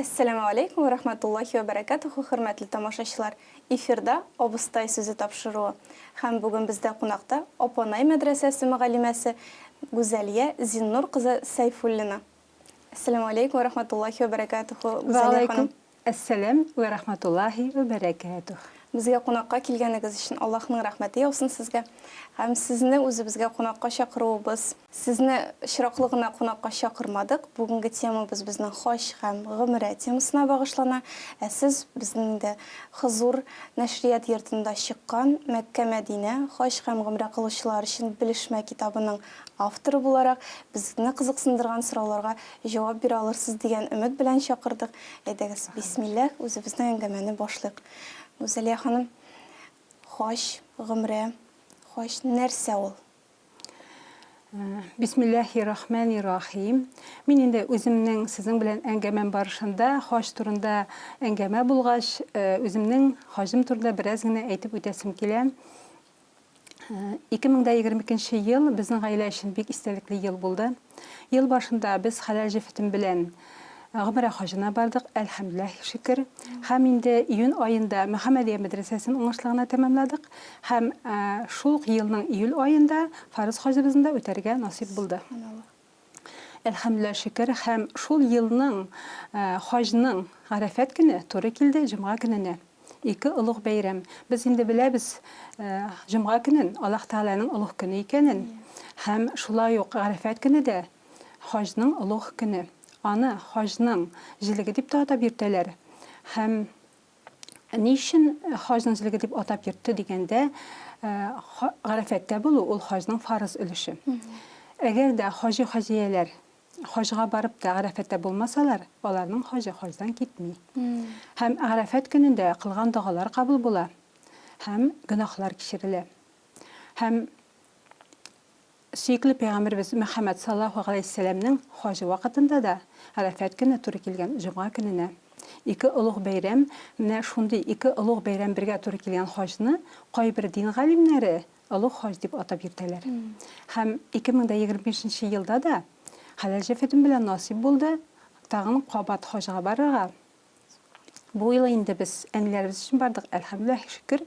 Assalamu alaikum wa rahmatullahi wa barakatuhu, hurmatli tomoshachilar. Efirda Obustay so'zi topshiruvi. Ham bugun bizda qonaqda Oponay madrasasi muallimasi Guzaliya Zinnur qizi Sayfullina. Assalamu alaikum wa rahmatullahi wa barakatuhu. Guzaliya xonim. Assalam wa rahmatullahi wa barakatuh. Bizga qonaqqa kelganingiz uchun Allohning rahmati yog'sin sizga. Ham sizni o'zimizga qonaqqa chaqiruvimiz. Sizni shiroqlig'ina qonaqqa chaqirmadik. Bugungi temamiz bizning xosh ham g'imra temasına bag'ishlana. Siz bizning de Huzur nashriyat yurtida chiqqan Makka Madina xosh ham g'imra qiluvchilar uchun bilishma kitobining avtori bo'larak bizni qiziqsindirgan savollarga javob bera olasiz degan umid bilan chaqirdik. Aytasiz bismillah, o'zimizning angamani boshlaylik. Guzaliya xonim, xosh, g'imra, xosh narsa ol? Bismillahirrahmanirrahim. Men endi o'zimning sizning bilan angamam barishында xosh turында angama bo'lg'ash, o'zimning hojim turida birozgina aytib o'tasim kelar. 2022-yil bizning oila uchun bek istalikli yil bo'ldi. Yil boshida biz halal jifatim bilan G'imra hojina bardik, elhamdülillah şükür. Hem indi iyun ayında Muhammediye Medresesi'nin oңышligini tamamladık. Hem şu yılın iyul ayında farz hojimizda öterge nasip buldu. Elhamdülillah şükür. Hem şu yılın hojinin Arafat günü to'g'ri keldi, Cuma gününe. İki ulug' bayram. Biz indi bilamiz Cuma günün Allah Teala'nın ulug' günü ekenin. Hem şulay yo'q Arafat günü de hojning ulug' günü. Ana hojning jiligi deb atab yurdilar. Ham nishin hojning jiligi deb atab yurdi deganda Arafatda bo'lu ul hojning farz ulushi. Agar da hojiyalar hojga borib da Arafatda bo'lmasalar, ularning hojdan ketmaydi. Ham Arafat kunida qilgan duolar qabul bo'la. Ham gunohlar kechirilar. Ham Suyukli Peygamberimiz Muhammed sallallahu aleyhi ve sellem'nin hoji vaqtında da Arafat günü to'g'ri kelgan Cuma gününe iki ulug' bayram, mana shunday iki ulug' bayram birga to'g'ri kelgan hojni qo'y bir din g'alimlari ulug' hoj deb atab yurdilar. Ham 2025-yilda da halal jifatim bilan nasib bo'ldi. Tag'in Qobat hojiga borgan. Bu yil endi biz anglarimiz uchun bordik, elhamdülillah şükür.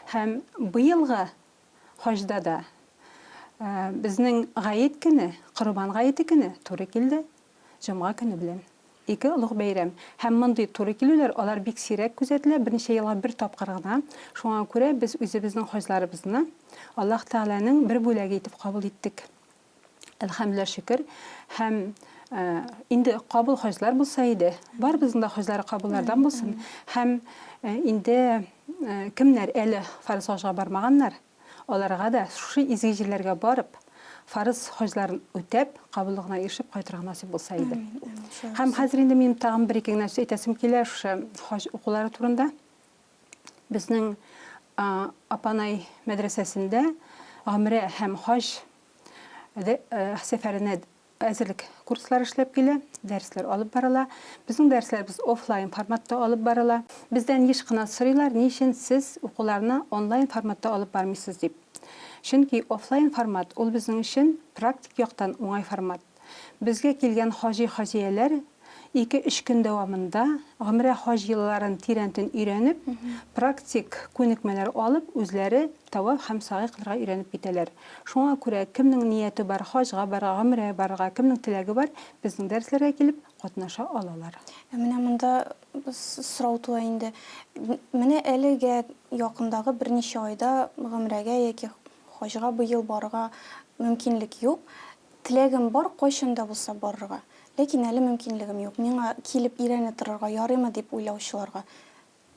Ham bu yilgi hojda da bizning g'ayit kuni, Qurban g'ayiti kuni to'g'ri keldi. Cuma kuni bilan iki ulug' bayram. Ham bunday to'g'ri keluvlar, ular bek siyrak kuzatiladi, bir necha yilga bir topqirgina. Shunga ko'ra biz o'zimizning hojlarimizni Alloh taolaning bir bo'lagi etib qabul etdik. Elhamdülillah şükür. Ham endi qabul hojlar bo'lsa edi, bor bizning hojlar qabullardan bo'lsin. Ham endi kimlar eli farz hojga bormaganlar Olarga da şu izgicilerge barıp farz hojlarini o'tab, qabullig'ini erishib qaytirgan nasib bo'lsa edi. Ham hozir endi men tag'in bir ikki narsa aytasim kelar shu hoj o'quvlari turida. Bizning Oponay madrasasida G'imra ham hoj safarine hozirlik kurslari ishlab keladi, darslar olib borala. Bizning darslarimiz offline formatda olib borala. Bizdan hech qanday so'raylar, nishin siz o'quvlarni online formatda olib bormaysiz deb. Chunki offline format ol bizning uchun praktik yoqdan o'ng'ay format. Bizga kelgan hojiyalar 2-3 kun davomida G'imra hoj yillarini terantin o'rganib, praktik ko'nikmalar olib, o'zlari tavob ham sog'ay qilishga o'rganib ketadilar. Shunga ko'ra kimning niyati bor, hojga bor, G'imra borga, kimning tilagi bor, bizning darslarga kelib qatnasha olalar. Mana bunda so'rov tug'aydi. Mana eliga yaqindagi bir necha oyda G'imraga yoki hojga bu yil borga mumkinlik yo'q. Tilagim bor, qo'shimda bo'lsa borga. Lekin hali mumkinligim yo'q. Menga kelib o'rganib turarga yaraymi deb o'ylovchilarga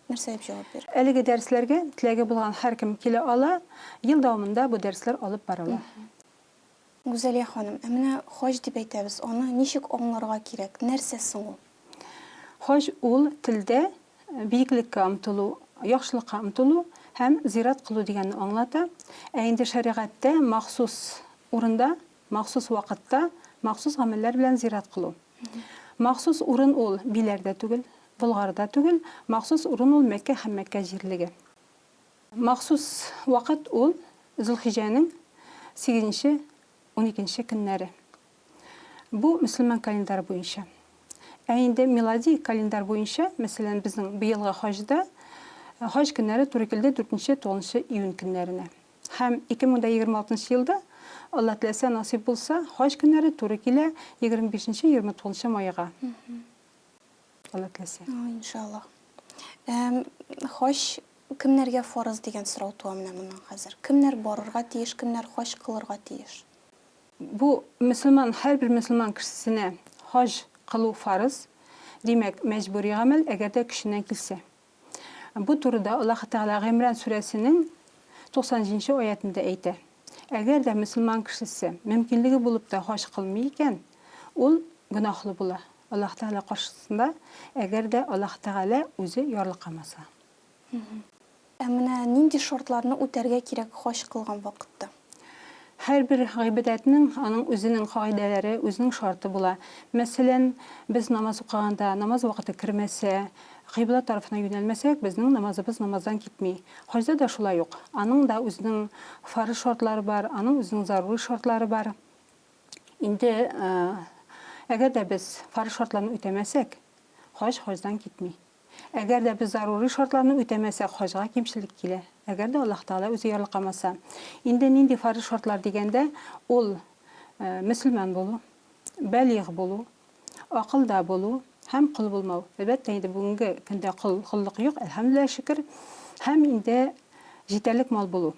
narsa deb javob ber. Eliga darslarga tilagi bo'lgan har kim kela ola, yil davomida bu darslar olib borala. Guzaliya xonim, mana hoj deb aytamiz. Uni nechik o'nglarga kerak? Narsasi u? Hoj ul tilda buyuklikka umtilu, yaxshilikka umtilu ham ziyorat qilu deganni anglatadi. Endi shariatda maxsus o'rinda, maxsus vaqtda maxsus amallar bilan ziyorat qilu. Maxsus o'rin ul Bilarda tugul, Bulg'arda tugul, maxsus o'rin ul Makka ham Makka jirligi. Maxsus vaqt ul Zulhijjaning 8-12 kunlari. Bu musulmon kalendari bo'yicha. Инде милади календар буенча, мәсәлән, безнең быелгы хаҗда хаҗ көннәре туры килде 4-9 июнь көннәренә. Һәм 2026 елда Алла теләсә насыйп булса, хаҗ көннәре туры килә 25-29 майга. Алла теләсә. Иншаллах. Хош, кемнәргә фарыз дигән сорау туа менә моннан хәзер. Кемнәр барырга тиеш, кемнәр хош кылырга тиеш? Бу мөселман, һәрбер мөселман кешесенә хаҗ кылу фарыз, димәк, мәҗбүри гамәл, әгәр дә кешенән килсә. Бу турыда Аллаһ Тәгалә Гимран сүрәсенең 90-нчы аятында әйтә. Әгәр дә мөселман кешесе мөмкинлеге булып та хаҗ кылмый икән, ул гөнаһлы була. Аллаһ Тәгалә каршысында, әгәр дә Аллаһ Тәгалә үзе ярlıqамаса. Менә нинди шартларны үтәргә кирәк хош кылган вакытта? Һәрбер гыйбадәтнең аның үзенең кагыйдәләре, үзенең шарты була. Мәсәлән, без намаз укыганда намаз вакыты кирмәсә, кыйбла тарафына юнәлмәсәк, безнең намазыбыз намаздан китми. Хаҗда да шулай ук. Аның да үзенең фарыз шартлары бар, аның үзенең зарури шартлары бар. Инде әгәр дә без фарыз шартларны үтәмәсәк, хаҗдан китми. Әгәр дә без зарури шартларны үтәмәсәк, хаҗга кимчелек килә. Әгәр дә Аллаһ Тәгалә үзе ярlıqамаса. Инде нинди фарыз шартлар дигәндә, ул мөселман булу, балигъ булу, акылда булу һәм кыл булмау. Әлбәттә, инде бүгенге көндә кыллык юк, әлхәмдүлилләһ шөкер. Һәм инде җитәрлек мал булу.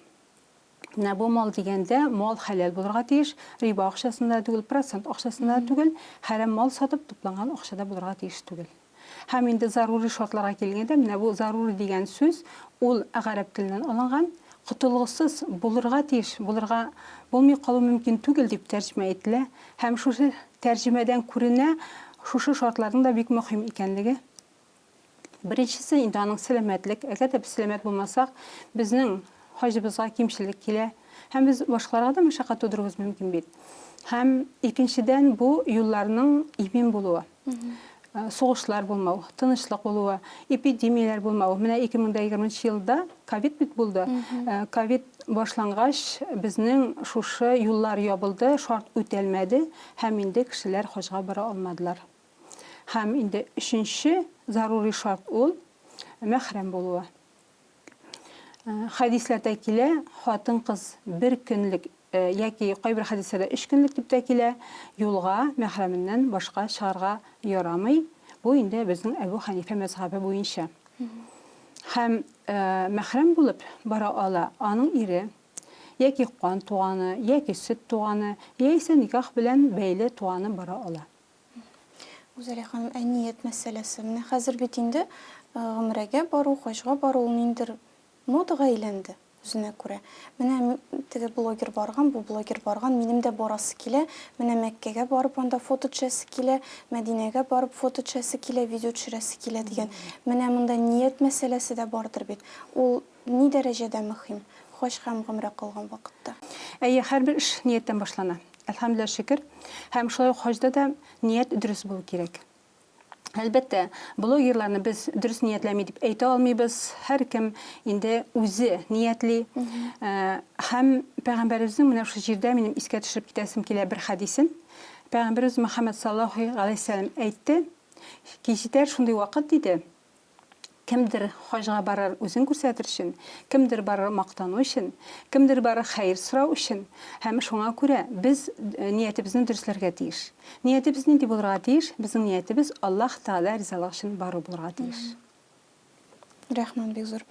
Менә бу мал дигәндә, мал хәләл булырга тиеш, риба акчасында түгел, процент акчасында түгел, хәрәм мал сатып тупланган акчада булырга тиеш түгел. Һәм инде зарури шартларга килгәндә, менә бу зарури дигән сүз, ул гарәп теленнән алынган, котылгысыз булырга тиеш, булырга булмый калу мөмкин түгел дип тәрҗемә ителә. Һәм шушы тәрҗемәдән күренә, шушы шартларның да бик мөһим икәнлеге. Беренчесе инде аның сәламәтлек. Әгәр дә без сәламәт булмасак, безнең хаҗыбызга кимчелек килә. Һәм без башкаларга да мәшәкать тудырырыбыз мөмкин бит. Һәм икенчедән бу юлларның имин булуы. Соғышлар булмау, тынычлык булуы, эпидемиялар булмау. Менә 2020 елда ковид бит булды. Ковид башлангач, безнең шушы юллар ябылды, шарт үтәлмәде, һәм инде кешеләр хаҗга бара алмадылар. Һәм инде өченче зарури шарт ул мәхрәм булуы. Хадисләрдә килә, хатын-кыз бер көнлек яки кайбер хадисләрдә 3 көнлек дип тә килә, юлга мәхрәменнән башка чыгарга ярамый. Бу инде безнең Әбу Ханифа мәзһәбе буенча. Һәм мәхрәм булып бара ала аның ире, яки кан туганы, яки сөт туганы, яисә никах белән бәйле туганы бара ала. Үзәлә ханым, ният мәсьәләсе. Менә хәзер бит инде гомрәгә бару, хаҗга бару ниндер модага әйләнде үзенә күрә. Менә теге блогер барган, бу блогер барган, минем дә барасы килә. Менә Мәккәгә барып анда фото төшәсе килә, Мәдинәгә барып фото төшәсе килә, видео төшерәсе килә дигән. Менә монда ният мәсьәләсе дә бардыр бит. Ул ни дәрәҗәдә мөһим хаҗ һәм гомрә кылган вакытта? Һәрбер эш нияттән башлана. Әлхәмдүлилләһ шөкер. Һәм шулай хаҗда да ният дөрес булу кирәк. Әлбәттә, блогерларны без дөрес ниятләми дип әйтә алмыйбыз. Һәркем инде үзе ниятли. Һәм Пәйгамбәребезнең менә шушы җирдә минем искә төшереп китәсем килә бер хадисен. Пәйгамбәрбез Мөхәммәд саллаллаһу алейһи ва сәллям әйтте, кичтәр шундый вакыт диде. Кемдер хаҗга барыр үзен күрсәтер өчен, кемдер барыр мактану өчен, кемдер барыр хәер сорау өчен. Һәм шуңа күрә без ниятебезне дөресләргә тиеш. Ниятебез нинди булырга тиеш? Безнең ниятебез Аллаһ Тәгалә ризалыгы өчен бару булырга тиеш. Рәхмәт бик зур.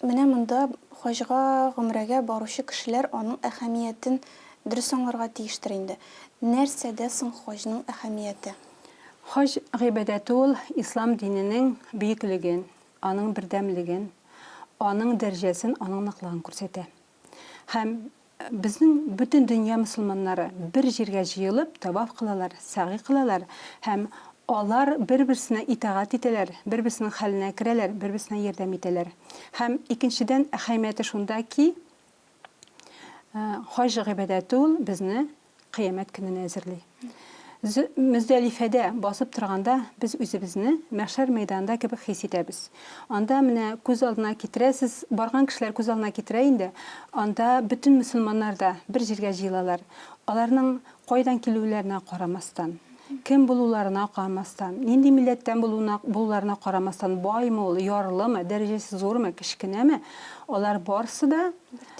Менә монда хаҗга, гомрәгә баручы кешеләр аның әһәмиятен дөрес аңларга тиештер инде. Нәрсәдә соң хаҗның әһәмияте? Хаҗ гыйбадәте ул ислам диненең бөеклеген, аның бердәмлеген, аның дәрәҗәсен, аның ныклыгын күрсәтә. Һәм безнең бөтен дөнья мөселманнары бер җиргә җыелып таваф кылалар, сагый кылалар һәм алар бер-берсенә итагать итәләр, бер-берсенең хәленә керәләр, бер-берсенә ярдәм итәләр. Һәм икенчедән әһәмияте шунда ки, хаҗ гыйбадәте ул безне кыямәт көненә әзерли. Мөздәлифәдә басып торганда без үзебезне мәхшәр мәйданында кебек хис итәбез. Анда менә күз алдына китерәсез, барган кешеләр күз алдына китерә инде. Анда бөтен мөселманнар да бер җиргә җыелалар. Аларның кайдан килүләренә карамастан, Kim bululарына карамастан, нинди милләттән булуларына карамастан, баймы ул, ярлымы, дәрәҗәсе зурмы, кичкенәме, алар барысы да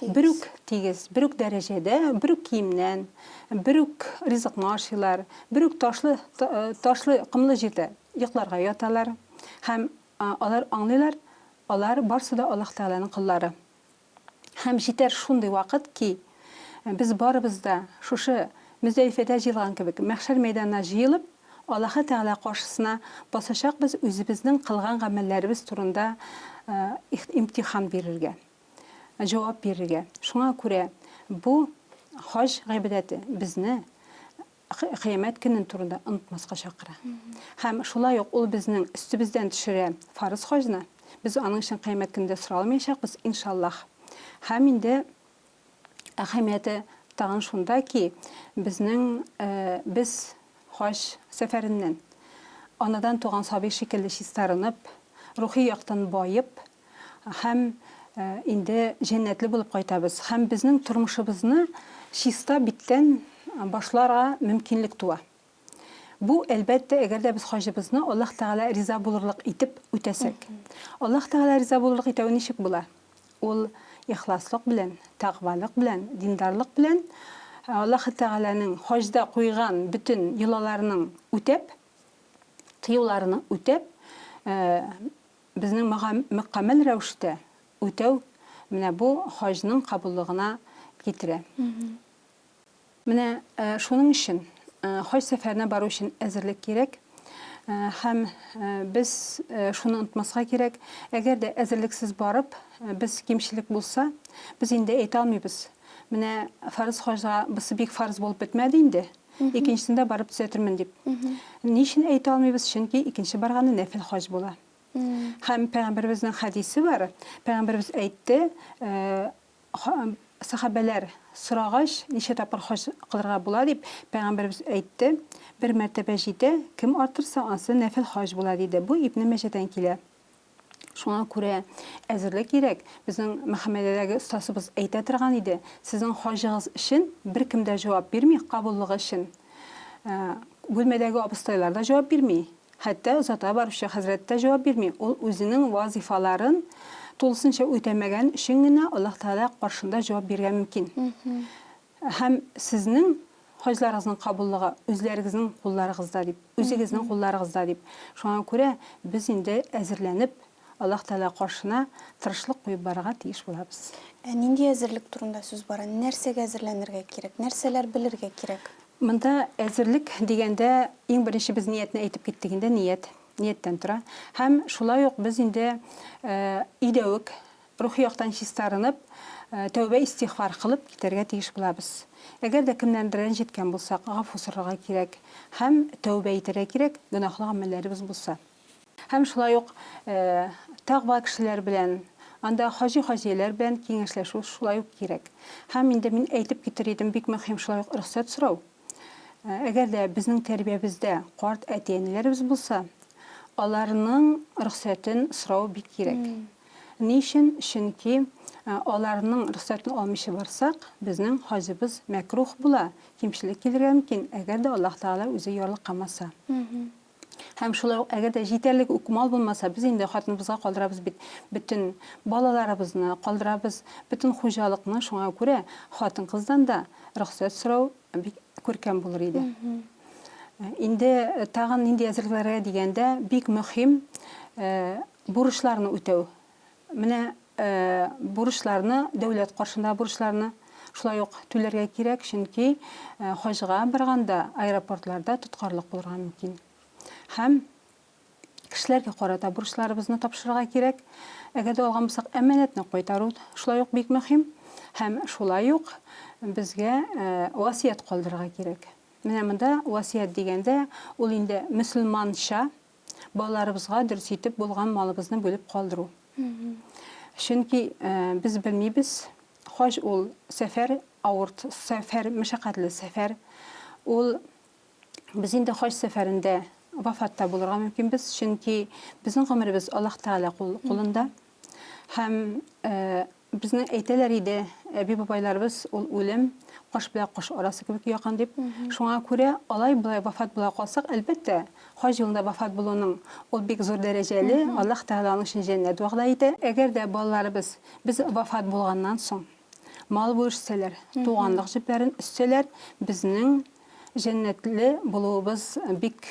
бер үк тигез, бер үк дәрәҗәдә, бер үк киемнән, бер үк ризыкны ашыйлар, бер үк ташлы кымлы җирдә йокларга яталар. Һәм алар аңлыйлар, алар барысы да Аллаһ Тәгаләнең кыллары. Һәм җитәр шундый вакыт ки, без барыбыз да шушы Мөздәлифәдә җыелган кебек, мәхшәр мәйданына җыелып, Аллаһ Тәгалә каршысына басачакбыз, үзебезнең кылган гамәлләребез турында имтихан бирергә, җавап бирергә. Шуңа күрә бу хаҗ гыйбадәте безне кыямәт көнен турында онытмаска чакыра. Һәм шулай ук ул безнең өстебездән төшерә фарыз хаҗны. Без аның өчен кыямәт көндә соралмаячакбыз, иншаллаһ. Һәм инде әһәмияте тагын шунда ки, без хаҗ сәфәреннән анадан туган сабый шикелле чистарынып, рухи яктан байып, һәм инде җәннәтле булып кайтабыз. Һәм безнең тормышыбызны чиста биттән башларга мөмкинлек туа. Бу әлбәттә, әгәр дә без хаҗыбызны Аллаһ Тәгалә риза булырлык итеп үтәсәк. Аллаһ Тәгалә риза булырлык итәү ничек була? Ул ихласлык белән, тәкъвалык белән, диндарлык белән Аллаһ Тәгаләнең хаҗда куйган бүтән йолаларының үтәп, тыюларны үтәп, безнең мөкаммәл рәвештә үтәү менә бу хаҗның кабуллыгына китерә. Менә шуның өчен хаҗ сәфәренә бару өчен әзерлек кирәк. Һәм без шуны онытмаска кирәк. Әгәр дә әзерлексез барып, без кимчелек булса, без инде әйтә алмыйбыз. Менә фарыз хаҗга бусы бик фарыз булып бетмәде инде. Икенчесендә барып төзәтермен дип. Ничен әйтә алмыйбыз? Чөнки икенче барганы нәфил хаҗ була. Һәм Пәйгамбәребезнең хадисе бар. Пәйгамбәребез әйтте, сахабалар сорагач, ничә тапкыр хаҗ кылырга була дип, Пәйгамбәребез әйтте, бер мәртәбә җитә, кем артырса ансы нәфил хаҗ була диде. Бу Ибн Мәҗәдән килә. Шуңа күрә әзерлек кирәк. Безнең Мөхәммәдәдәге остасыбыз әйтә торган иде, сезнең хаҗыгыз өчен беркем дә җавап бирми, кабуллыгы өчен. Бүлмәдәге абыстайлар да җавап бирми. Хәтта узата баручы хәзрәт тә җавап бирми. Ул үзенең вазифаларын тулысынча үтәмәгән өчен генә Аллаһ Тәгалә каршында җавап бирергә мөмкин. Һәм сезнең хаҗларыгызның кабуллыгы үзләрегезнең кулларыгызда дип, үзегезнең кулларыгызда дип. Шуңа күрә без инде әзерләнеп Аллаһ Тәгалә каршына тырышлык куеп барырга тиеш булабыз. Нинди әзерлек турында сүз бара? Нәрсәгә әзерләнергә кирәк? Нәрсәләр белергә кирәк? Монда әзерлек дигәндә иң беренче без ниятне әйтеп киттек инде, ниеттән тора. Һәм шулай ук без инде идәүк рухи яктан чистарынып, тәүбә истигъфар кылып китәргә тиеш булабыз. Әгәр дә кемнәндер рәнҗеткән булсак, гафу сорарга кирәк һәм тәүбә итәргә кирәк, гөнаһлы гамәлләребез булса. Һәм шулай ук тәкъва кешеләр белән, анда хаҗи-хаҗияләр белән киңәшләшү шулай ук кирәк. Һәм инде мин әйтеп китер идем, бик мөһим шулай ук рөхсәт сорау. Әгәр дә безнең тәрбиябездә карт әти-әниләребез булса, аларның рөхсәтен сорау бик кирәк. Ничен? Чөнки аларның рөхсәтен алмыйча барсак, безнең хаҗыбыз мәкрух була, кимчелек килергә мөмкин, әгәр дә Аллаһ Тәгалә үзе ярлык кылмаса. Һәм шулай ук әгәр дә җитәрлек укмал булмаса, без инде хатыныбызга калдырабыз бит, бүтән балаларыбызны калдырабыз, бүтән хуҗалыкны. Шуңа күрә хатын-кыздан да рөхсәт сорау бик күркәм булыр иде. Инде тагын нинди әзерләргә дигәндә бик мөһим бурычларны үтәү. Менә бурычларны, дәүләт каршында бурычларны шулай ук түләргә кирәк, чөнки хаҗга барганда аэропортларда тоткарлык булырга мөмкин. Һәм кешеләргә карата бурычларыбызны тапшырырга кирәк. Әгәр дә алган булсак, әманәтне кайтару шулай ук бик мөһим. Һәм шулай ук безгә васият калдырырга кирәк. Менә монда васият дигәндә ул инде мөселманча балаларыбызга дөрес итеп булган малыбызны бүлеп калдыру. Чөнки без белмибез, хаҗ ул сәфәр, авыр сәфәр, мәшәкатьле сәфәр. Ул без инде хаҗ сәфәрендә вафатта булырга мөмкинбез, чөнки безнең гомеребез Аллаһ Тәгалә кулында. Һәм безнең әйтәләр иде, әби бабайларыбыз ул үлем кош белән кош арасы кебек якын дип. Шуңа күрә алай булай вафат була калсак, әлбәттә, хаҗ юлында вафат булуның ул бик зур дәрәҗәле, Аллаһ Тәгаланың өчен җәннәт вәгъдә итә. Әгәр дә балаларыбыз без вафат булганнан соң мал бүлешсәләр, туганлык җепләрен үссәләр, безнең җәннәтле булуыбыз бик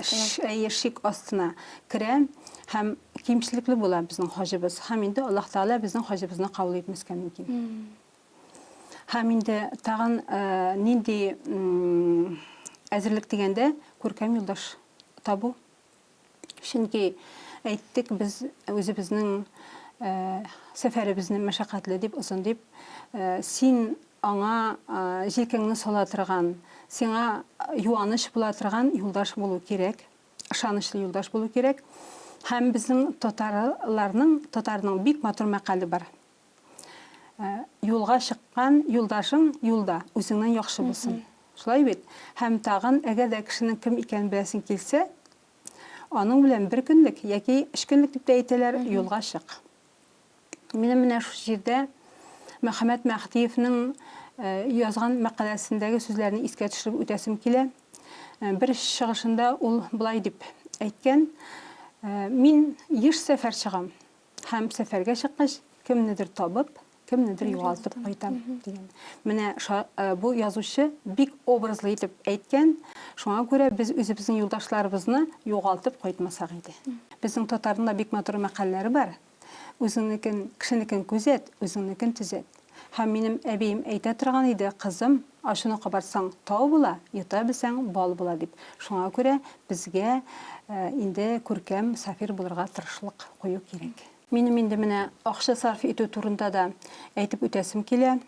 шик астына керә һәм кимчелекле була безнең хаҗыбыз. Һәм инде Аллаһ Тәгалә безнең хаҗыбызны кабул итмәскә мөмкин. Һәм инде тагын нинди әзерлек дигәндә күркәм юлдаш табу. Чөнки әйттек, без үзебезнең сәфәребезне мәшәкатьле дип, озын дип, син аңа җилкәңне сала торган, сиңа юаныч була торган юлдаш булу кирәк, ышанычлы юлдаш булу кирәк. Һәм безнең татарның бик матур мәкале бар. Юлга чыккан юлдашың юлда үзеңнән яхшы булсын. Шулай бит. Һәм тагын әгәр дә кешенең кем икәнен беләсең килсә, аның белән бер көнлек яки 3 көнлек дип әйтәләр, юлга чык. Минем менә шу җирдә Мөхәммәд Мәхдиевнең язган мәкаләсендәге сүзләрне искә төшереп үтәсем килә. Бер чыгышында ул булай дип әйткән: "Мин еш сәфәр чыгам. Һәм сәфәргә чыккач, кемнедер табып, кемнедер югалтып кайтам" дигән. Менә бу язучы бик образлы итеп әйткән. Шуңа күрә без үзебезнең юлдашларыбызны югалтып кайтмасак иде. Безнең татарның да бик матур мәкаләләре бар. Үзеңнекен, кешенекен күзәт, үзеңнекен төзәт. Һәм минем әбием әйтә торган иде: "Кызым, ашыны кабарсаң тау була, йота белсәң бал була" дип. Шуңа күрә безгә инде күркәм сафир булырга тырышлык кую кирәк. Минем инде менә акча сарф итү турында да әйтеп үтәсем килә.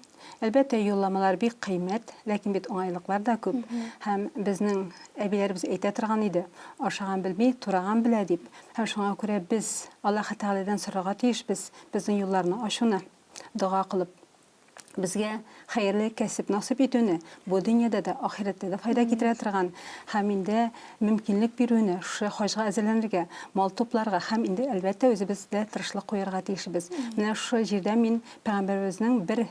Әлбәттә, юлламалар бик кыйммәт, ләкин бит уңайлыклар да күп. Һәм безнең әбиләребез әйтә торган иде: "Ашаган белми, тураган белә" дип. Һәм шуңа күрә без Аллаһ Тәгаләдән сорарга тиешбез безнең юлларны ачуны, дуга кылып, безгә хәерле кәсеп насыйп итүне, бу дөньяда да, ахирәттә дә файда китерә торган, һәм инде мөмкинлек бирүне, шу хаҗга әзерләнергә, мал тупларга, һәм инде әлбәттә үзебездә тырышлык куярга тиешбез. Менә шу җирдә мин Пәйгамбәребезнең бер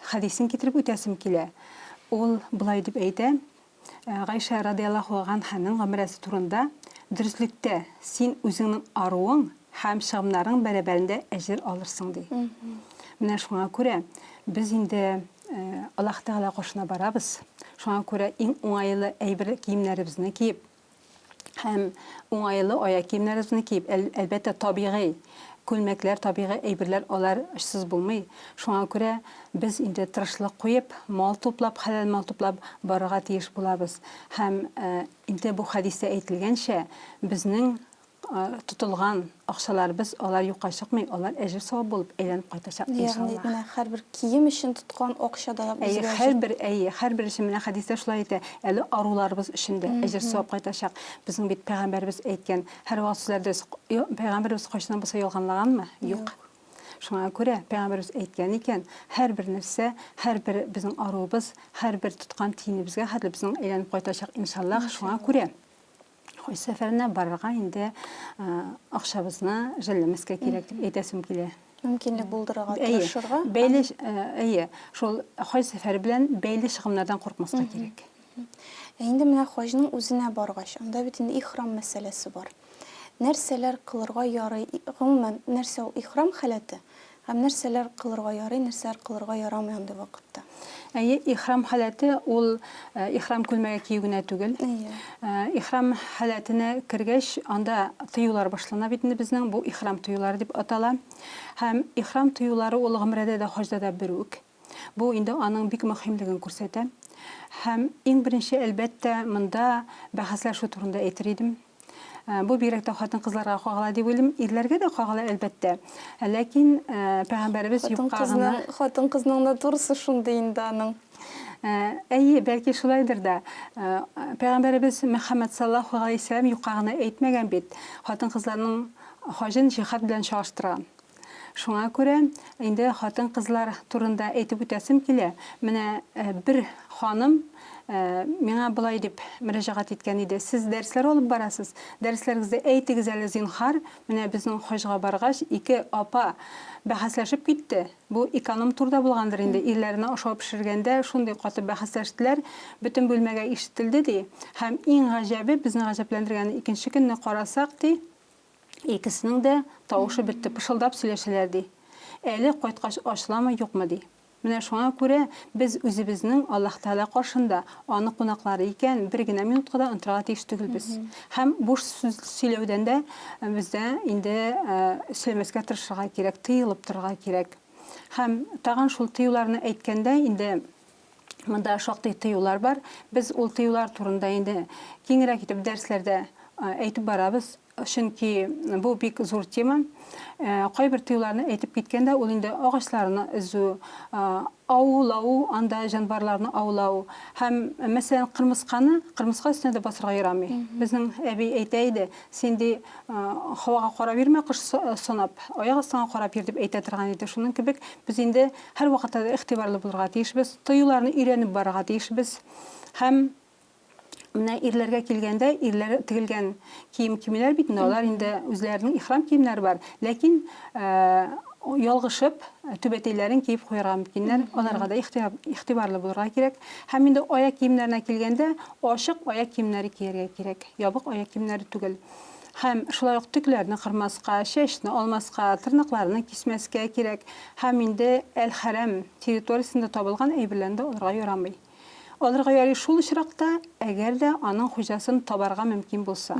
хадисен китереп үтәсем килә. Ул булай дип әйтә: "Гайша радиллаһу анһаның гомерәсе турында, дөреслектә син үзеңнең аруың һәм чыгымнарың бәрабәрендә әҗер алырсың" ди. Менә шуңа күрә без инде Аллаһ Тәгалә кашына барабыз. Шуңа күрә иң уңайлы әйбер киемнәребезне киеп, һәм уңайлы аяк киемнәребезне киеп, әлбәттә табигый күлмәкләр, табигый әйберләр, алар эшсез булмый. Шуңа күрә без инде тырышлык куеп, мал туплап, хәләл мал туплап барырга тиеш булабыз. Һәм инде бу хадистә әйтелгәнчә, безнең тотылган акчаларыбыз алар юкка чыкмый, алар әҗер савап булып әйләнеп кайтачак иншалла. Ягъни менә һәрбер кием өчен тоткан акча да безгә һәрбер өчен менә хадистә шулай әйтә. Әле аруларыбыз өчен дә әҗер савап кайтачак. Безнең бит Пәйгамбәрбез әйткән, һәр вакыт сүзләрдә Пәйгамбәрбез кайчан булса ялганлаганмы? Юк. Шуңа күрә Пәйгамбәрбез әйткән икән, һәрбер нәрсә, һәрбер безнең арубыз, һәрбер тоткан тиенебезгә хәтле безнең әйләнеп кайтачак иншалла. Шуңа күрә сәфәренә барырга инде акчабызны жәлләмәскә кирәк дип әйтәсем килә. Мөмкинлек булдырырга тырышырга. Бәйле, шул хаҗ сәфәре белән бәйле чыгымнардан куркмаска кирәк. Инде менә хаҗның үзенә баргач, анда бит инде ихрам мәсьәләсе бар. Нәрсәләр кылырга ярый? Гомумән, нәрсә ул ихрам халәте? Һәм нәрсәләр кылырга ярый, нәрсәләр кылырга ярамый андый вакытта? Ихрам халәте ул ихрам күлмәге киюгенә түгел. Ихрам халәтенә кергәч, анда тыюлар башлана бит инде безнең, бу ихрам тыюлары дип атала. Һәм ихрам тыюлары ул гомрәдә дә, хаҗда да бер үк. Бу инде аның бик мөһимлеген күрсәтә. Һәм иң беренче әлбәттә монда бәхәсләр шу турында әйтер идем. Бу бигрәк тә хатын-кызларга кагыла дип уйлыйм, ирләргә дә кагыла әлбәттә. Ләкин Пәйгамбәрбез юкка гына хатын-кызның да турысы шундый инде аның. Бәлки шулайдыр да. Пәйгамбәрбез Мөхәммәд саллаллаһу алейһи ва сәллям юкка гына әйтмәгән бит. Хатын-кызларның хаҗын җихад белән чагыштырган. Шуңа күрә инде хатын-кызлар турында әйтеп үтәсем килә. Менә бер ханым миңа булай дип мөрәҗәгать иткән иде. Сез дәресләр алып барасыз. Дәресләрегездә әйтегез әле зинһар, менә безнең хаҗга баргач, ике апа бәхәсләшеп китте. Бу эконом турда булгандыр инде. Ирләренә ашау пешергәндә шундый каты бәхәсләштеләр, бөтен бүлмәгә ишетелде ди. Һәм иң гаҗәбе, безне гаҗәпләндергәне, икенче көнне карасак ди, икесенең дә тавышы бетте, пышылдап сөйләшәләр ди. Әле кайткач ачыламы, юкмы ди. Менә шуңа күрә без үзебезнең Аллаһ Тәгалә каршында аны кунаклары икән, бер генә минутка да онытырга тиеш түгелбез. Һәм буш сүз сөйләүдән дә бездә инде сөйләмәскә тырышырга кирәк, тыелып торырга кирәк. Һәм тагын шул тыюларны әйткәндә инде монда шактый тыюлар бар. Без ул тыюлар турында инде киңрәк итеп дәресләрдә әйтеп барабыз. Чөнки бу бик зур тема. Кайбер тыюларны әйтеп киткәндә, ул инде агачларны өзү, аулау, анда җанварларны аулау һәм мәсәлән кырмыска өстенә дә басырга ярамый. Безнең әби әйтә иде, син ди һавага карап йөрмә, кыш санап, аяк астыңа карап йөр дип әйтә торган иде. Шуның кебек без инде һәр вакытта игътибарлы булырга тиешбез, тыюларны өйрәнеп барырга тиешбез. Һәм менә ирләргә килгәндә, ирләр тегелгән кием кимиләр бит, алар инде үзләренең ихрам киемнәре бар. Ләкин ялгышып, түбәтәйләрен киеп куярга мөмкиннәр. Аларга да игътибарлы булырга кирәк. Һәм инде аяк киемнәренә килгәндә, ачык аяк киемнәре кияргә кирәк. Ябык аяк киемнәре түгел. Һәм шулай ук төкләрне кырмаска, чәчне алмаска, тырнакларны кисмәскә кирәк. Һәм инде Әл-Хәрам территориясендә табылган әйберләрне алырга ярамый. Алырга ярый шул очракта, әгәр дә аның хуҗасын табарга мөмкин булса.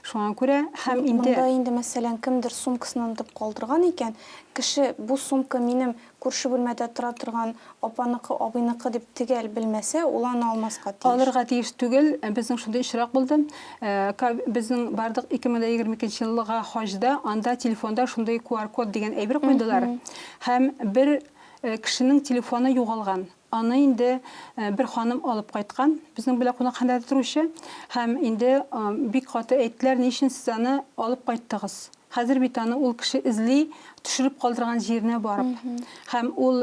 Шуңа күрә һәм инде монда инде мәсәлән кемдер сумкасын онытып калдырган икән, кеше бу сумка минем күрше бүлмәдә тора торган апаныкы, абыйныкы дип төгәл белмәсә, ул аны алмаска тиеш. Алырга тиеш түгел. Безнең шундый очрак булды. Безнең бардык 2022 елга хаҗда, анда телефонда шундый QR-код дигән әйбер куйдылар. Һәм бер кешенең телефоны югалган. Аны инде бер ханым алып кайткан, безнең белән кунакханәдә торучы, һәм инде бик каты әйттеләр, ничек сез аны алып кайттыгыз. Хәзер бит аны ул кеше эзли, төшереп калдырган җиренә барып. Һәм ул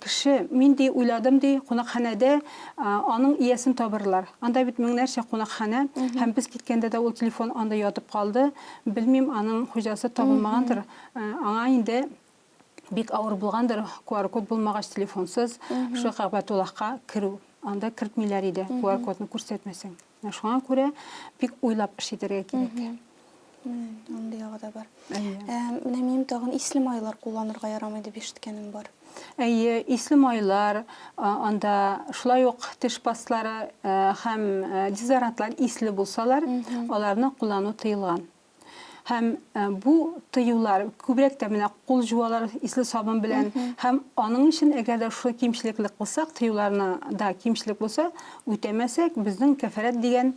кеше, мин ди уйладым ди, кунакханәдә аның иясен табырлар. Анда бит меңнәрчә кунакханә, һәм без киткәндә дә ул телефон анда ятып калды. Белмим, аның хуҗасы табылмагандыр. Аңа инде бик авыр булгандыр, QR-код булмагач телефонсыз, шу Кабатуллахка кирү. Анда кертмиләр иде, QR-кодны күрсәтмәсәң. Шуңа күрә бик уйлап эш итәргә кирәк. Андый ягы бар. Менә минем тагын ислем айлар кулланырга ярамый дип ишеткәнем бар. Әйе, ислем айлар, анда шулай ук теш пастлары һәм дезодорантлар исле булсалар, аларны куллану тыелган. Һәм бу тыюлар күбрәк тә менә кул жуалар исле сабын белән, һәм аның өчен әгәр дә шул кимчелеклек булсак, тыюларны да кимчелек булса, үтәмәсәк, безнең кәфарәт дигән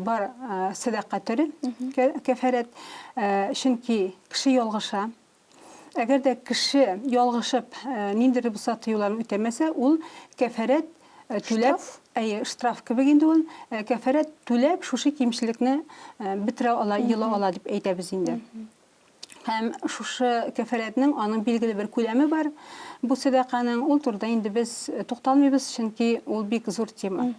бар садака төре. Кәфарәт, чөнки кеше ялгыша. Әгәр дә кеше ялгышып, ниндидер булса тыюларны үтәмәсә, ул кәфарәт түләп, штраф кебек инде ул, кәфарәт түләп, шушы кимчелекне бетерә ала, йыла ала дип әйтәбез инде. Һәм шушы кәфарәтнең аның билгеле бер күләме бар. Бу садаканың ул турда инде без тукталмыйбыз, чөнки ул бик зур тема.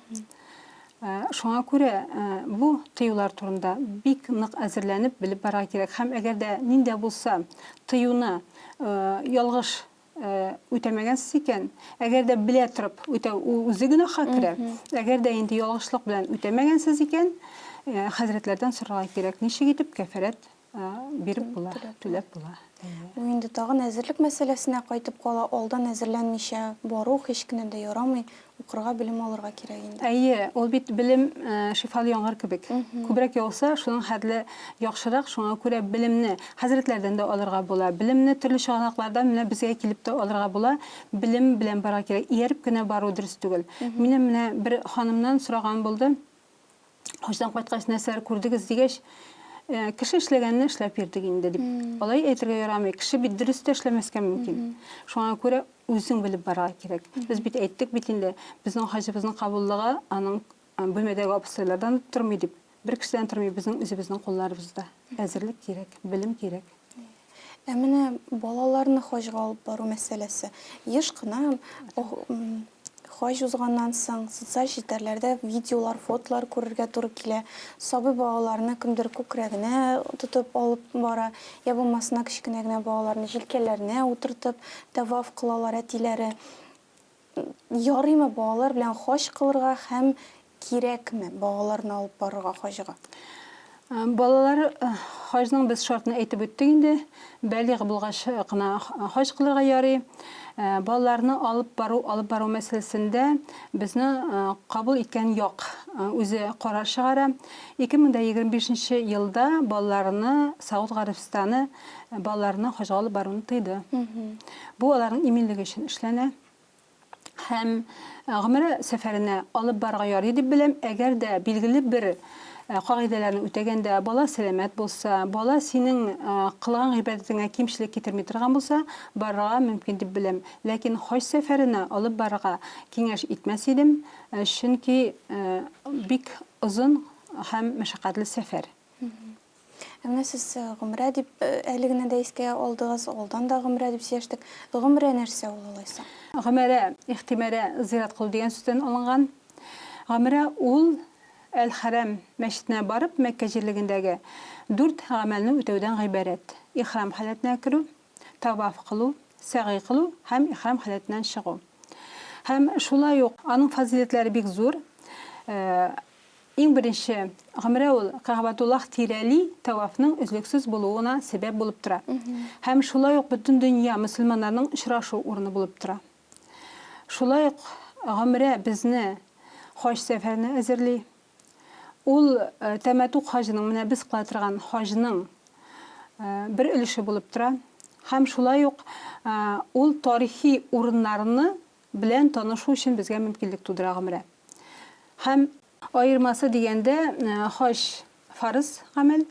Шуңа күрә бу тыюлар турында бик нык әзерләнеп белеп барырга кирәк. Һәм әгәр дә нинди булса тыюны ялгыш үтәмәгәнсез икән, әгәр дә белә торып үтәү үзе генәһкә керә. Әгәр дә инде ялгышлык белән үтәмәгәнсез икән, хәзрәтләрдән сорарга кирәк. Ничек итеп кәфарәт биреп була, түләп була. Бу инде тагын әзерлек мәсьәләсенә кайтып кала, алдан әзерләнмичә бару һеч кенә дә ярамый, укырга, белем алырга кирәк инде. Әйе, ул бит белем шифалы яңгыр кебек. Күбрәк яуса, шуның хәтле яхшырак, шуңа күрә белемне хәзрәтләрдән дә алырга була. Белемне төрле чыганаклардан менә безгә килеп тә алырга була. Белем белән барырга кирәк. Ияреп кенә бару дөрес түгел. Минем менә бер ханымнан сораган булды. Хаҗдан кайткач нәрсәләр күрдегез дигәч, кеше эшләгәнне эшләп йөрдек инде дип. Алай әйтергә ярамый. Кеше бит дөрес тә эшләмәскә мөмкин. Шуңа күрә үзең белеп барырга кирәк. Без бит әйттек бит инде, безнең хаҗыбызның кабуллыгы аның бүлмәдәге апсайлардан тормый дип. Бер кешедән тормый, безнең үзебезнең кулларыбызда. Әзерлек кирәк, белем кирәк. Менә балаларны хаҗга алып бару мәсьәләсе. Еш кына хож узганнан соң социаль челтәрләрдә видеолар, фотолар күрергә туры килә. Сабый балаларны кемдер күкрәгенә тотып алып бара, я булмасына кечкенә генә балаларны җилкәләренә утыртып таваф кылалар әтиләре. Ярыймы балалар белән хож кылырга һәм кирәкме балаларны алып барырга хожга? Балалар хожның без шартын әйтеп үттек инде. Бәлиғ булгач кына хож кылырга ярый. Балаларны алып бару мәсьәләсендә безне кабул иткән як үзе карар чыгара. 2025 елда балаларны Сауд Гарибстаны балаларны хожга алып баруны тыйды. Бу аларның иминлеге өчен эшләнә. Һәм гомере сәфәренә алып барырга ярый дип беләм. Әгәр дә билгеле бер кагыйдәләрне үтәгәндә бала сәламәт булса, бала синең кылган гыйбадәтеңә кимчелек китерми торган булса, барырга мөмкин дип беләм. Ләкин хож сәфәренә алып барырга киңәш итмәс идем, чөнки бик озын һәм мәшәкатьле сәфәр. Менә сез гомрә дип әле генә дә искә алдыгыз, алдан да гомрә дип сөйләштек. Гомрә нәрсә ул алайса? Гомрә, ихтимарә зиярат кылу дигән сүздән алынган. Гомрә ул Әл-Харам мәчетенә барып, Мәккә җирлегендәге 4 гамәлне үтәүдән гыйбарәт. Ихрам халәтенә керү, таваф кылу, сәгый кылу һәм ихрам халәтеннән чыгу. Һәм шулай ук аның фазилетләре бик зур. Иң беренче гомрә ул Кәгъбәтуллаһ тирәли тавафның үзлексез булуына сәбәп булып тора. Һәм шулай ук бөтен дөнья мөселманнарның очрашу урыны булып тора. Шулай ук гомрә безне хож сәфәренә әзерли. Ул тәмәтү хожының, менә без кыла торган хожның бер өлеше булып тора. Һәм шулай ук ул тарихи урыннарны белән танышу өчен безгә мөмкинлек тудыра гомрә. Һәм айырмасы дигәндә хож фарыз гамәл,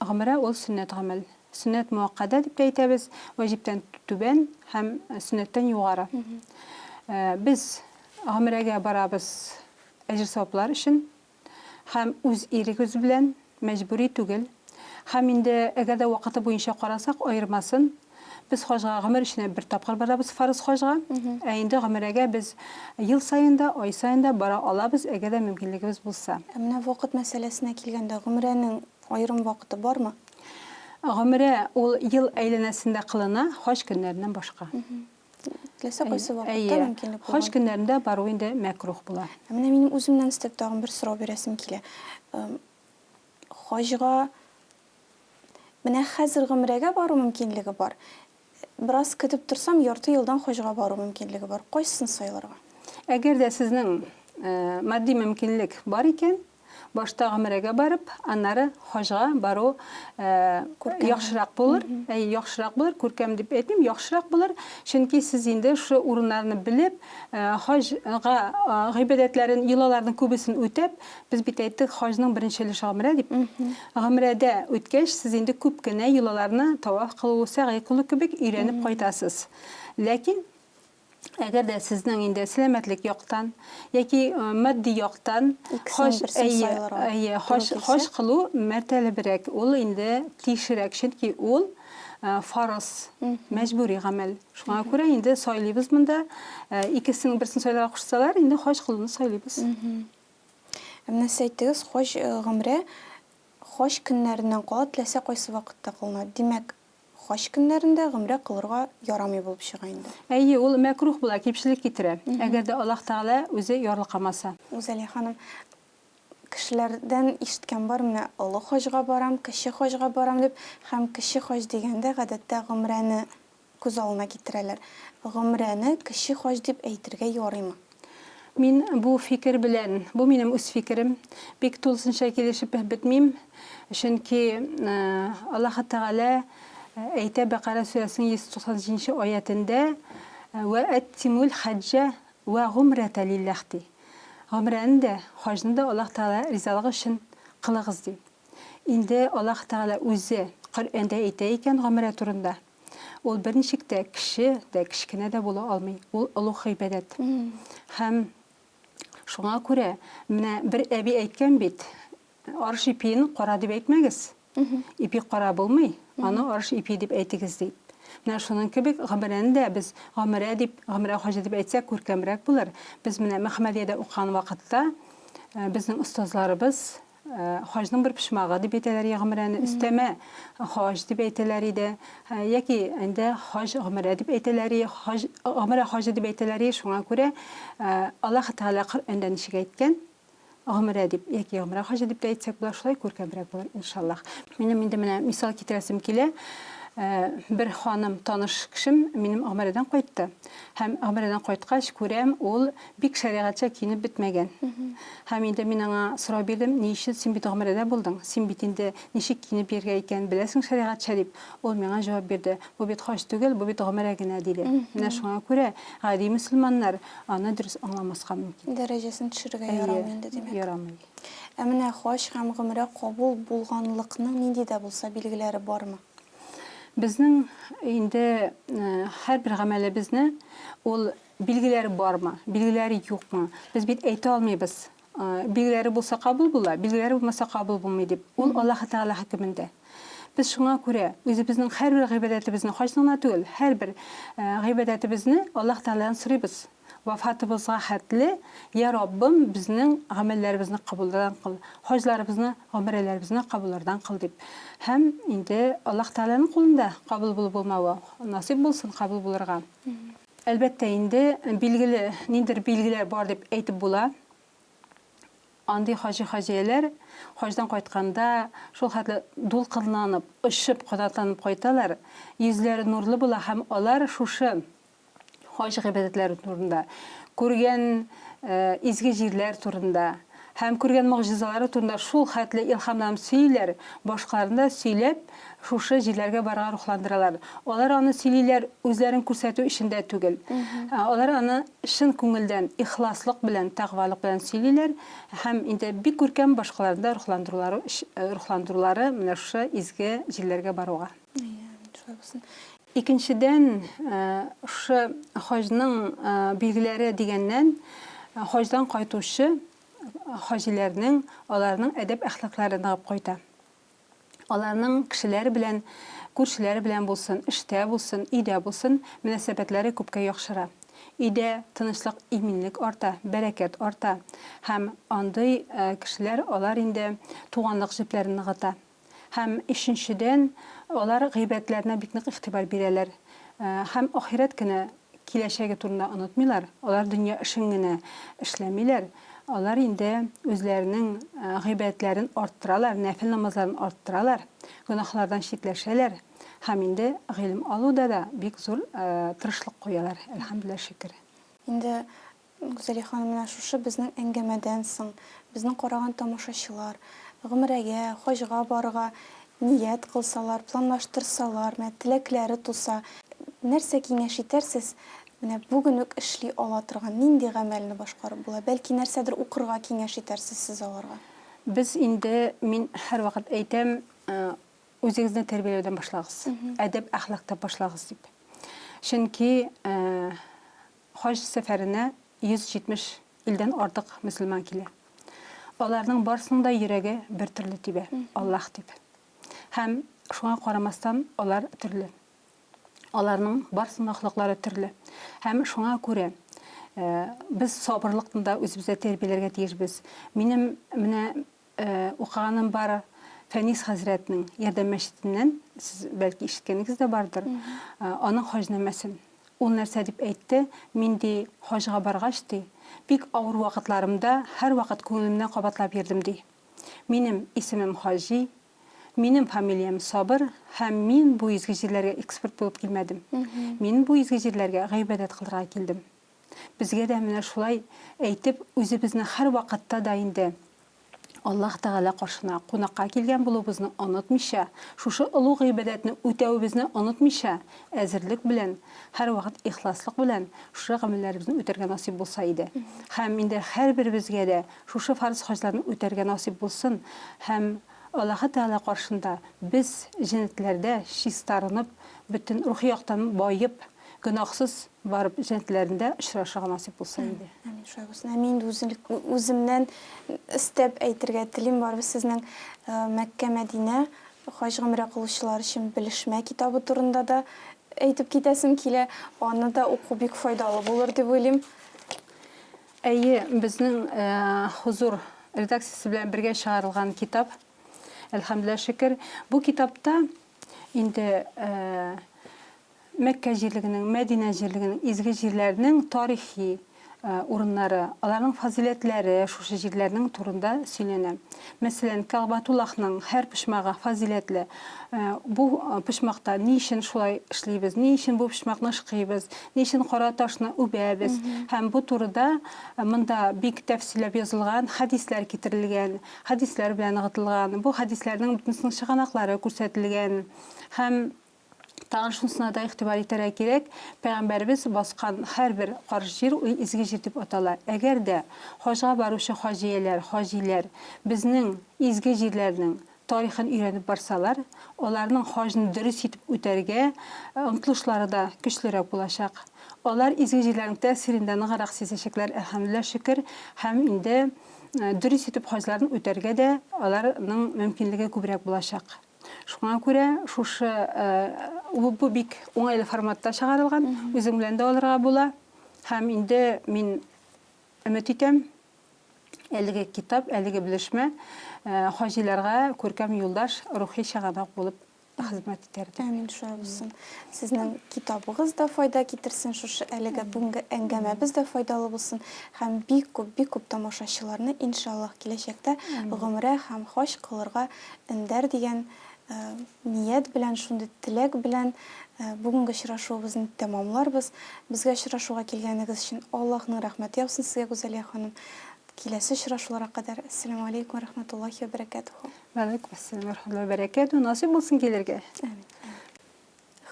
гомрә ул сөннәт гамәл. Сөннәт муаккада дип әйтәбез, ваҗиптан түбән һәм сөннәттән югары. Без гомрәгә барабыз әҗр-саваплар өчен. Һәм үз ирегез белән мәҗбүри түгел. Һәм инде әгәр дә вакыты буенча карасак, айырмасын без хожга гомер өчен бер тапкыр барабыз фарыз хожга. Инде гомрәгә без ел саенда, ай саенда бара алабыз, әгәр дә мөмкинлегебез булса. Менә вакыт мәсьәләсенә килгәндә, гомрәнең айрым вакыты бармы? Гомрә ул ел әйләнәсендә кылына, хож көннәреннән башка. Теләсә кайсы вакытта мөмкинлек булган. Хож көннәрендә бару инде мәкрух була. Менә минем үземнән стек тагын бер сорау бирәсем килә. Хожга менә хәзер гомрәгә бару мөмкинлеге бар. Бераз көтеп торсам, ярты елдан хожга бару мөмкинлеге бар. Кайсын сайларга? Әгәр дә сезнең матди мөмкинлек бар икән, башта гомрәгә барып, аннары хожга бару яхшырак булыр. Яхшырак булыр, күркәм дип әйтмим, яхшырак булыр. Чөнки сез инде шу урыннарны белеп, хожга гыйбадәтләрен, йолаларның күбесен үтәп, без бит әйттек, хожның беренче өлеше гомрә дип. Гомрәдә үткәч, сез инде күп кенә йолаларны таваф кылу, сәгый кылу кебек өйрәнеп кайтасыз. Ләкин әгәр дә сезнең инде сәламәтлек яктан яки матди яктан хож кылу мәртәбәрәк, ул инде тиешрәк, чөнки ул фарыз, мәҗбүри гамәл. Шуңа күрә инде сайлыйбыз монда, икесенең берсен сайларга кушсалар, инде хож кылуны сайлыйбыз. Менә сез әйттегез, хож гомрә хож көннәреннән кала, теләсә кайсы вакытта кылына. Димәк, хож көннәрендә гомрә кылырга ярамый булып чыга инде. Ул мәкрух була, кимчелек китерә. Әгәр дә Аллаһ Тәгалә үзе ярылкамаса. Үзәли ханым, кешеләрдән ишеткән бар, менә олы хожга барам, кече хожга барам дип, һәм кече хож дигәндә гадәттә гомрәне күз алдына китерәләр. Гомрәне кече хож дип әйтергә ярыймы? Мин бу фикер белән, бу минем үз фикерем, бик тулысынча килешеп бетмим, чөнки Аллаһ Тәгалә әйтә Бәкара сүрәсенең 190 аятында: "Ва аттимул хаджа ва гумрата лиллаһ". Гомрәндә, хожны да Аллаһ Тәгалә ризалыгы өчен кылыгыз ди. Инде Аллаһ Тәгалә үзе Коръәндә әйтә икән гомрә турында. Ул берничек тә кеше дә, кичкенә дә була алмый. Ул улуг гыйбадәт. Һәм шуңа күрә, менә бер әби әйткән бит, арыш ипиен кара дип әйтмәгез. Ипи кара булмый, аны арыш ипи дип әйтегез ди. Менә шуның кебек гомерәне дә без гомерә хаҗы дип әйтсәк күркәмрәк булыр. Без менә Мәхмәдиядә укыган вакытта безнең остазларыбыз хаҗның бер пишмагы дип әйтәләр гомерәне, өстәмә хаҗ дип әйтәләр иде. Яки инде хаҗ гомерә дип әйтәләр, гомерә хаҗы дип әйтәләр. Шуңа күрә Аллаһ Тәгалә Коръәндә ничек әйткән? Гомерә дип яки гомерә хаҗы дип әйтсәк була, шулай күркәмрәк булыр иншаллах. Минем инде менә мисал китерәсем килә. Bir ханым таныш кешем минем гомерәдән кайтты. Һәм гомерәдән кайткач күрәм, ул бик шәригатьчә киенеп бетмәгән. Һәм инде мин аңа сорау бирдем, ни өчен син бит гомерәдә булдың? Син бит инде ничек киенеп йөргән икән, беләсең шәригатьчә дип. Ул миңа җавап бирде. Бу бит хаҗ түгел, бу бит гомерә генә диде. Менә шуңа күрә гади мөселманнар аны дөрес аңламаска мөмкин. Дәрәҗәсен төшерергә ярамый инде димәк. Ярамый. Менә хаҗ һәм гомерә кабул булганлыкның нинди дә булса билгеләре бармы? Безнең инде һәрбер гамәлебезне ул билгеләре бармы, билгеләре юкмы? Без бит әйтә алмыйбыз. Билгеләре булса кабул була, билгеләре булмаса кабул булмый дип. Ул Аллаһ Тәгалә хөкемендә. Без шуңа күрә үзебезнең һәрбер гыйбадәтебезне хаҗныңа түгел, һәрбер гыйбадәтебезне Аллаһ Тәгаләдән сорыйбыз. Вафатыбызга хәтле, я Раббым, безнең гамәлләребезне кабулдан кыл, хаҗларыбызны, гомерәләребезне кабуллардан кыл дип. Һәм инде Аллаһ Тәгаләнең кулында кабул булып булмавы, насыйп булсын кабул булырга. Әлбәттә инде билгеле, ниндидер билгеләр бар дип әйтеп була. Андый хаҗияләр хаҗдан кайтканда шул хәтле дулкынланып, ышып, кадатланып кайталар. Йөзләре нурлы була һәм алар шушы хаҗ гыйбадәтләре турында, күргән изге җирләр турында һәм күргән мөгъҗизалары турында шул хәтле илһамланып сөйләр, башкаларында сөйләп, шушы җирләргә барырга рухландыралар. Алар аны сөйлиләр үзләрен күрсәтү өчен дә түгел. Алар аны чын күңелдән, ихласлык белән, тәкъвалык белән сөйлиләр һәм инде бик күркәм башкаларында рухландырулары менә шушы изге җирләргә баруга. Икенчедән, шушы хаҗның билгеләре дигәннән, хаҗдан кайтучы хаҗиләрнең, аларның әдәп әхлаклары ныгып кайта. Аларның кешеләр белән, күршеләр белән булсын, эштә булсын, өйдә булсын, мөнәсәбәтләре күпкә яхшыра. Өйдә тынычлык, иминлек арта, бәрәкәт арта. Һәм андый кешеләр алар инде туганлык җепләрен ныгыта. Һәм ишенчедән алар гыйбәтләренә бик нык игътибар бирәләр. Һәм ахират көне киләчәге турында онытмыйлар. Алар дөнья эшен генә эшләмиләр. Алар инде үзләренең гыйбәтләрен арттыралар, нәфил намазларын арттыралар, гөнаһлардан читләшәләр. Һәм инде гыйлем алуда да бик зур тырышлык куялар. Әлхәмдүлилләһ шөкер. Инде Гүзәлия ханым, менә шушы безнең әңгәмәдән соң безнең караган тамашачылар гомерәгә, хаҗга барырга ният кылсалар, планлаштырсалар, теләкләре туса, нәрсә киңәш итәрсез? Менә бүген үк эшли ала торган нинди гамәлне башкарып була? Бәлки нәрсәдер укырга киңәш итәрсез сез аларга? Без инде, мин һәрвакыт әйтәм, үзегезне тәрбияләүдән башлагыз. Әдәп, әхлакта башлагыз дип. Чөнки хаҗ сәфәренә 170 илдән артык мөселман килә. Аларның барсының да йөрәге бер төрле тибә, Аллаһ дип. Һәм шуңа карамастан алар төрле. Аларның барсының әхлаклары төрле. Һәм шуңа күрә без сабырлыкны да үзебездә тәрбияләргә тиешбез. Минем менә укыганым бар Фәнис хәзрәтнең Ярдәм мәчетеннән, сез бәлки ишеткәнегез дә бардыр. Аның хаҗнамәсен ул нәрсә дип әйтте, мин ди хаҗга баргач ди, бик авыр вакытларымда һәр вакыт күңелемнән кабатлап йөрдем ди. Минем исемем Хаҗи, минем фамилиям Сабыр һәм мин бу изге җирләргә эксперт булып килмәдем. Мин бу изге җирләргә гыйбадәт кылырга килдем. Безгә дә менә шулай әйтеп, үзебезне һәр вакытта да инде Аллаһ Тәгалә каршына кунакка килгән булуыбызны онытмыйча, шушы олуг гыйбадәтне үтәүебезне онытмыйча, әзерлек белән, һәр вакыт ихласлык белән шушы гамәлләребезне үтәргә насыйп булса иде. Һәм инде һәрберебезгә дә шушы фарыз хаҗларны үтәргә насыйп булсын. Һәм Аллаһ Тәгалә каршында без җәннәтләрдә чистарынып, бөтен рухи яктан байып, гөнаһсыз барып җәннәтләрендә очрашырга насыйп булса иде. Амин, шулай булсын. Мин үземнән истәп әйтергә телим бар. Сезнең Мәккә, Мәдинә хаҗ гомрә кылучылар өчен белешмә китабы турында да әйтеп китәсем килә, аны да уку бик файдалы булыр дип уйлыйм. Әйе, безнең Хузур редакциясе белән бергә чыгарылган китап. Әлхәмдүлилләһ шөкер, бу китапта инде Мәккә җирлегенең, Мәдинә җирлегенең, изге җирләренең тарихи урыннары, аларның фазиләтләре, шушы җирләрнең турында сөйләнә. Мәсәлән, Кәгъбәтуллаһның һәр почмагы фазиләтле. Бу почмакта ни өчен шулай эшлибез, ни өчен бу почмакны шыкыйбыз, ни өчен кара ташны үбәбез. Һәм бу турыда монда бик тәфсилләп язылган хадисләр китерелгән, хадисләр белән ныгытылган. Бу хадисләрнең бөтенсенең чыганаклары күрсәтелгән. Һәм тагын шунысына да игътибар итәргә кирәк, Пәйгамбәрбез баскан һәрбер каршы җир ул изге җир дип атала. Әгәр дә хаҗга баручы хаҗиләр безнең изге җирләрнең тарихын өйрәнеп барсалар, аларның хаҗны дөрес итеп үтәргә омтылышлары да көчлерәк булачак. Алар изге җирләрнең тәэсирендә ныграк сизәчәкләр, әлхәмдүлилләһ шөкер, һәм инде дөрес итеп хаҗларын үтәргә дә аларның мөмкинлеге күбрәк булачак. Шуңа күрә шушы бу бик уңайлы форматта чыгарылган, үзем белән дә алырга була. Һәм инде мин өмет итәм, әлеге китап, әлеге белешмә хаҗиларга күркәм юлдаш, рухи чыганак булып хезмәт итәр. Әмин, шулай булсын. Сезнең китабыгыз да файда китерсен, шушы әлеге бүгенге әңгәмәбез дә файдалы булсын. Һәм бик күп тамашачыларны иншаллах киләчәктә гомрә һәм хаҗ кылырга эндәр дигән ният белән, шундый теләк белән бүгенге очрашуыбызны тәмамларбыз. Безгә очрашуга килгәнегез өчен Аллаһның рәхмәте яусын сезгә, Гүзәлия ханым. Киләсе очрашуларга кадәр ассаламу алейкум ва рахматуллахи ва баракатуху. Ва алейкум ассалам ва рахматуллахи ва баракатуху. Насыйп булсын килергә.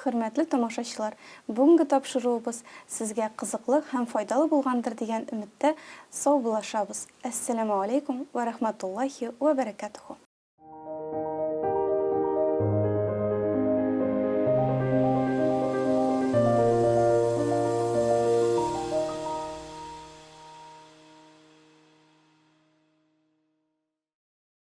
Хөрмәтле тамашачылар, бүгенге тапшыруыбыз сезгә кызыклы һәм файдалы булгандыр дигән өметтә сау булашабыз. Ассаламу алейкум ва рахматуллахи ва баракатуху.